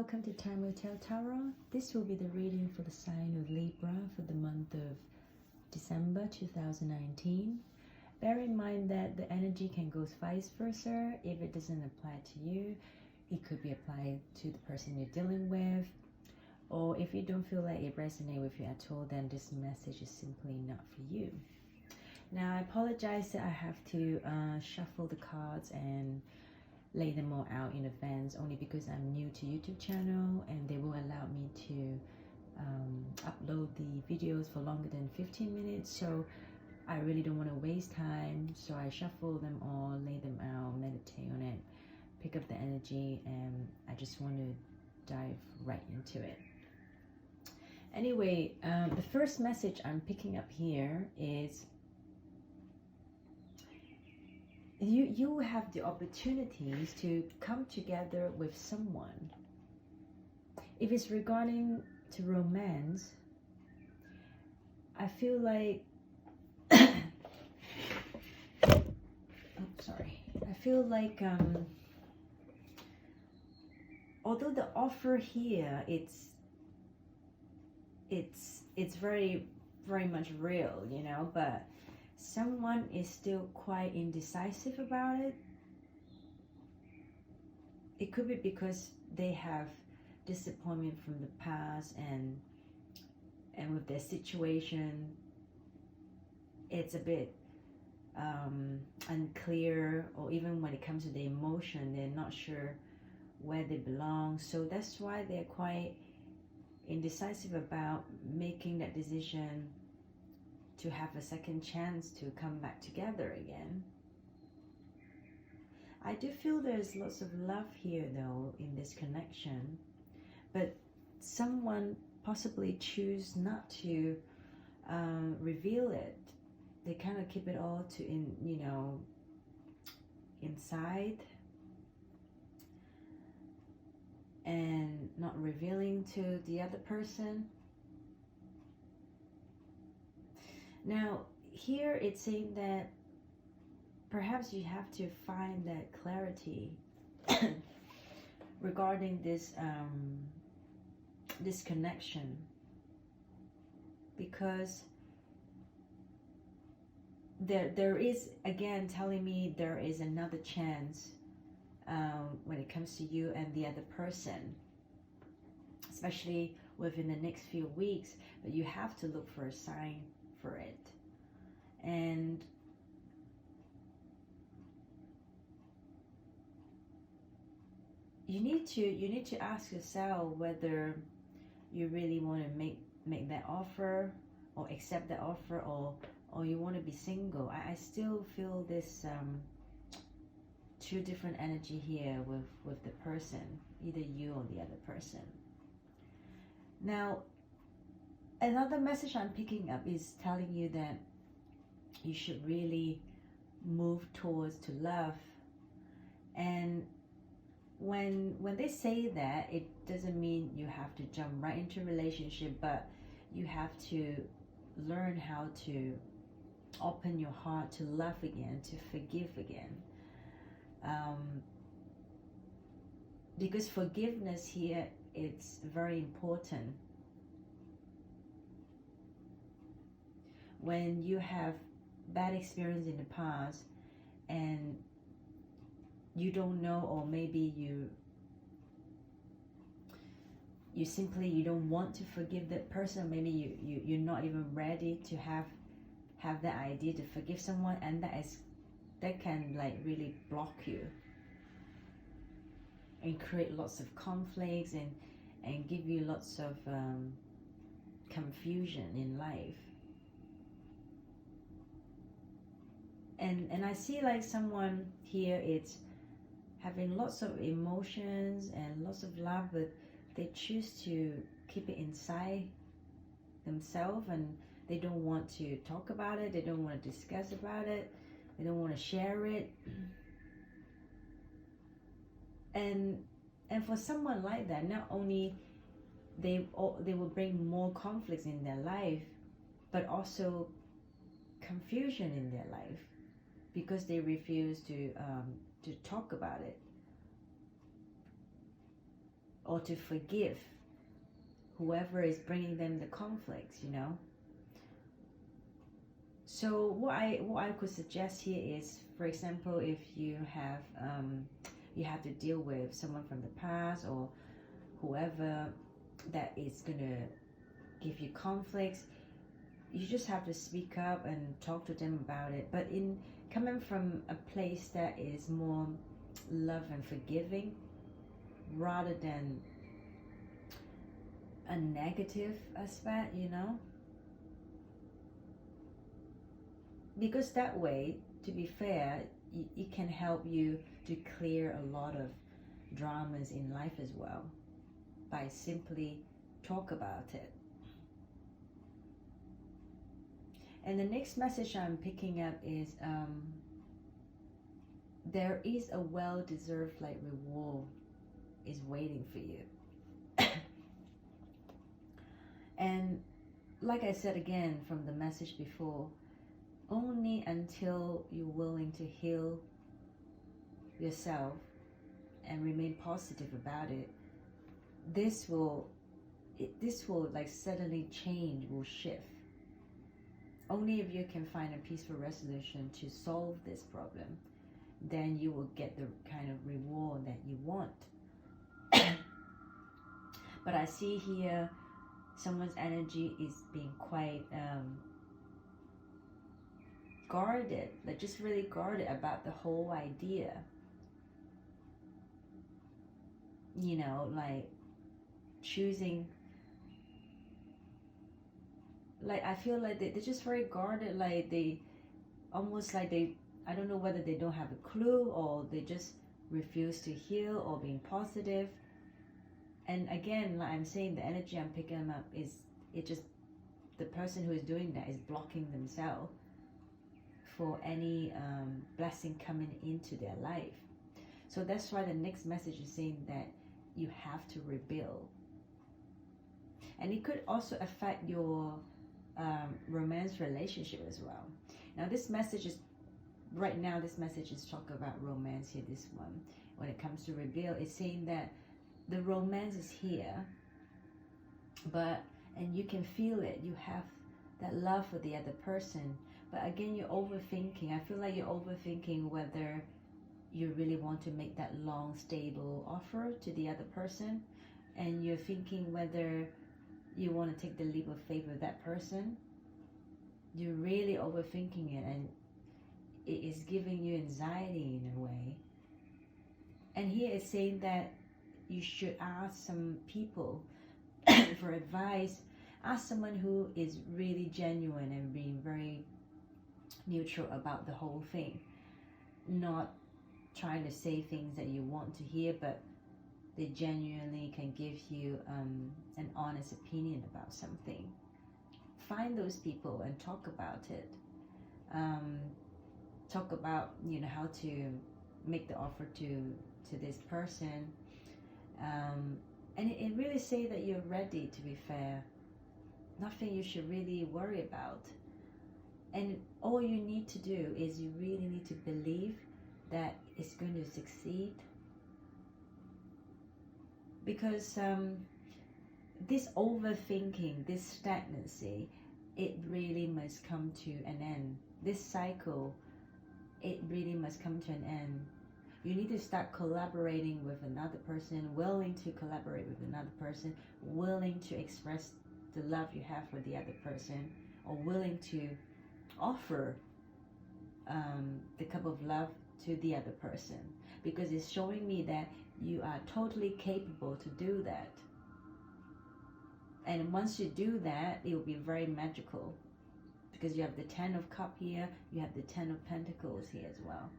welcome to Time Will Tell Tarot. This will be the reading for the sign of Libra for the month of December 2019. Bear in mind that the energy can go vice versa. If it doesn't apply to you, it could be applied to the person you're dealing with. Or if you don't feel like it resonates with you at all, then this message is simply not for you. Now, I apologize that I have to shuffle the cards and lay them all out in advance, only because I'm new to YouTube channel and they will allow me to upload the videos for longer than 15 minutes. So I really don't want to waste time. So I shuffle them all, lay them out, meditate on it, pick up the energy, and I just want to dive right into it. Anyway, the first message I'm picking up here is you have the opportunities to come together with someone. If it's regarding to romance, I feel like I feel like although the offer here it's very much real, you know, but someone is still quite indecisive about it. It could be because they have disappointment from the past, and with their situation it's a bit unclear, or even when it comes to the emotion, they're not sure where they belong. So that's why they're quite indecisive about making that decision to have a second chance to come back together again. I do feel there's lots of love here though in this connection, but someone possibly choose not to reveal it. They kind of keep it all inside and not revealing to the other person. Now, here it's saying that perhaps you have to find that clarity regarding this this connection, because there is, again, telling me there is another chance when it comes to you and the other person, especially within the next few weeks, but you have to look for a sign for it. And you need to ask yourself whether you really want to make that offer or accept that offer, or you want to be single. I still feel this two different energy here with the person, either you or the other person. Now, another message I'm picking up is telling you that you should really move towards to love. And when they say that, it doesn't mean you have to jump right into a relationship, but you have to learn how to open your heart to love again, to forgive again. Because forgiveness here, it's very important. When you have bad experience in the past and you don't know, or maybe you simply don't want to forgive that person, maybe you're not even ready to have that idea to forgive someone, and that can like really block you and create lots of conflicts and give you lots of confusion in life. And I see like someone here, it's having lots of emotions and lots of love, but they choose to keep it inside themselves, and they don't want to talk about it, they don't want to discuss about it, they don't want to share it. And for someone like that, not only they will bring more conflicts in their life, but also confusion in their life, because they refuse to talk about it. or to forgive whoever is bringing them the conflicts, you know. So what I could suggest here is, for example, if you have to deal with someone from the past or whoever that is gonna give you conflicts, you just have to speak up and talk to them about it, but in coming from a place that is more love and forgiving rather than a negative aspect, you know. Because that way, to be fair, it can help you to clear a lot of dramas in life as well by simply talk about it. And the next message I'm picking up is there is a well-deserved like reward is waiting for you. And like I said again from the message before, only until you're willing to heal yourself and remain positive about it, this will like suddenly change, will shift. Only if you can find a peaceful resolution to solve this problem, then you will get the kind of reward that you want. But I see here someone's energy is being quite guarded, like just really guarded about the whole idea. You know, like choosing, like I feel like they're just very guarded, like they almost like they, I don't know whether they don't have a clue or they just refuse to heal or being positive. And again, like I'm saying, the energy I'm picking up is, it just, the person who is doing that is blocking themselves for any blessing coming into their life. So that's why the next message is saying that you have to rebuild. And it could also affect your romance relationship as well. Now this message is, right now this message is talking about romance here, this one. When it comes to rebuild, it's saying that the romance is here, but, and you can feel it, you have that love for the other person, but again you're overthinking. I feel like you're overthinking whether you really want to make that long stable offer to the other person, and you're thinking whether you want to take the leap of faith with that person. You're really overthinking it, and it is giving you anxiety in a way. And here it's saying that you should ask some people for advice. Ask someone who is really genuine and being very neutral about the whole thing, not trying to say things that you want to hear, but they genuinely can give you an honest opinion about something. Find those people and talk about it. Talk about, you know, how to make the offer to this person. And it really say that you're ready, to be fair. Nothing you should really worry about. And all you need to do is you really need to believe that it's going to succeed. Because this overthinking, this stagnancy, it really must come to an end. This cycle, it really must come to an end. You need to start collaborating with another person, willing to collaborate with another person, willing to express the love you have for the other person, or willing to offer the cup of love to the other person, because it's showing me that you are totally capable to do that. And once you do that, it will be very magical, because you have the 10 of Cups here, you have the 10 of Pentacles here as well.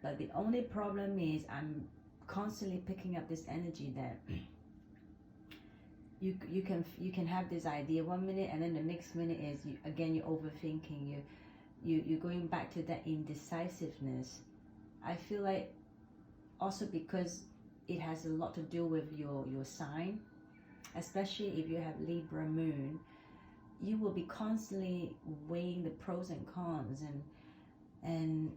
But the only problem is I'm constantly picking up this energy that you can have this idea 1 minute, and then the next minute is you're overthinking, you're going back to that indecisiveness. I feel like also because it has a lot to do with your sign, especially if you have Libra moon, you will be constantly weighing the pros and cons, and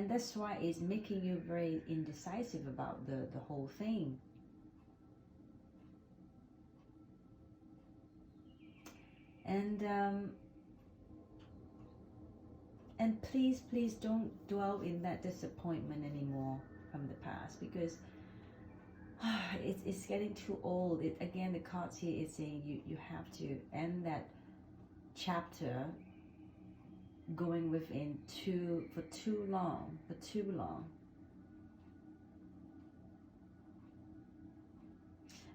that's why it's making you very indecisive about the whole thing. And please don't dwell in that disappointment anymore from the past, because it's getting too old. Again, the cards here is saying you have to end that chapter going within for too long.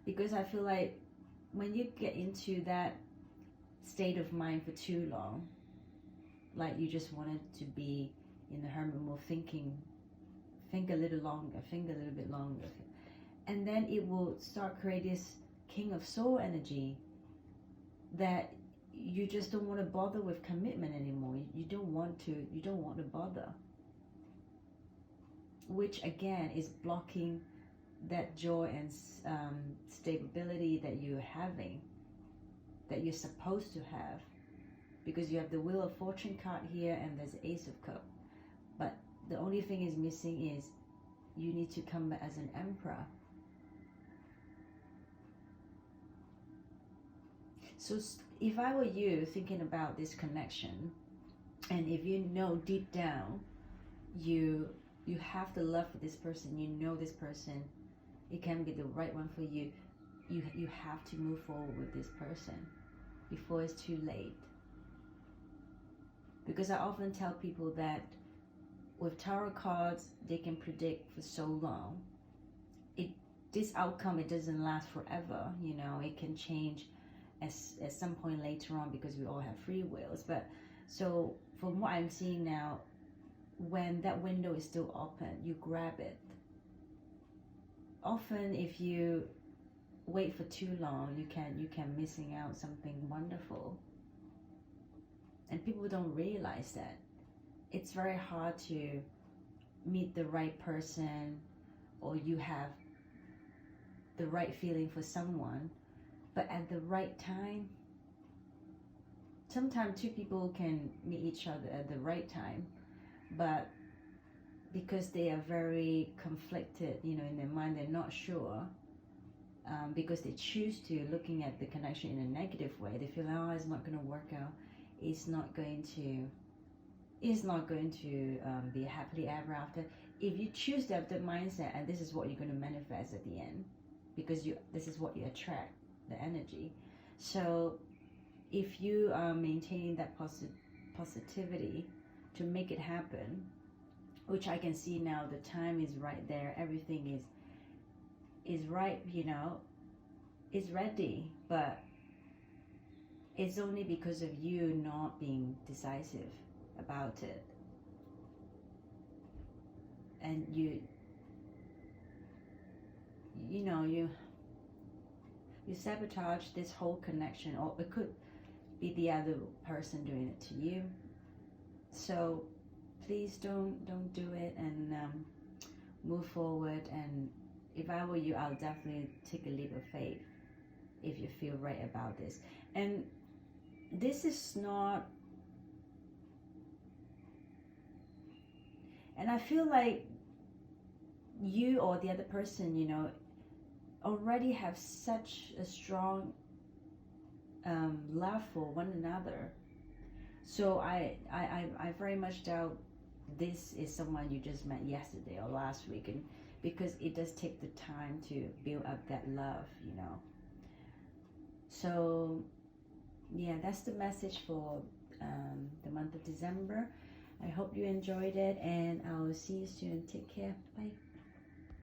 Because I feel like when you get into that state of mind for too long, like you just wanted to be in the hermit mode, think a little longer, think a little bit longer, and then it will start create this King of Soul energy that you just don't want to bother with commitment anymore. You don't want to bother, which again is blocking that joy and stability that you're having, that you're supposed to have, because you have the Wheel of Fortune card here and there's Ace of Cups. But the only thing is missing is you need to come back as an Emperor. So if I were you thinking about this connection, and if you know deep down you have the love for this person, you know this person, it can be the right one for you, you have to move forward with this person before it's too late. Because I often tell people that with tarot cards, they can predict for so long. This outcome, it doesn't last forever, you know, it can change at some point later on, because we all have free wills. But so from what I'm seeing now, when that window is still open, you grab it. Often if you wait for too long, you can missing out something wonderful. And people don't realize that. It's very hard to meet the right person, or you have the right feeling for someone, but at the right time. Sometimes two people can meet each other at the right time, but because they are very conflicted, you know, in their mind, they're not sure, because they choose to looking at the connection in a negative way. They feel, oh, it's not going to work out. It's not going to be a happily ever after. If you choose to have that mindset, and this is what you're going to manifest at the end, because this is what you attract, the energy. So if you are maintaining that positivity to make it happen, which I can see now, the time is right there, everything is right, you know, is ready, but it's only because of you not being decisive about it. And you sabotage this whole connection, or it could be the other person doing it to you. So please don't do it, and move forward. And if I were you, I'll definitely take a leap of faith if you feel right about this. And this is not, and I feel like you or the other person, you know, already have such a strong love for one another. So I very much doubt this is someone you just met yesterday or last week, and because it does take the time to build up that love, you know. So yeah, that's the message for the month of December. I hope you enjoyed it, and I'll see you soon. Take care. Bye.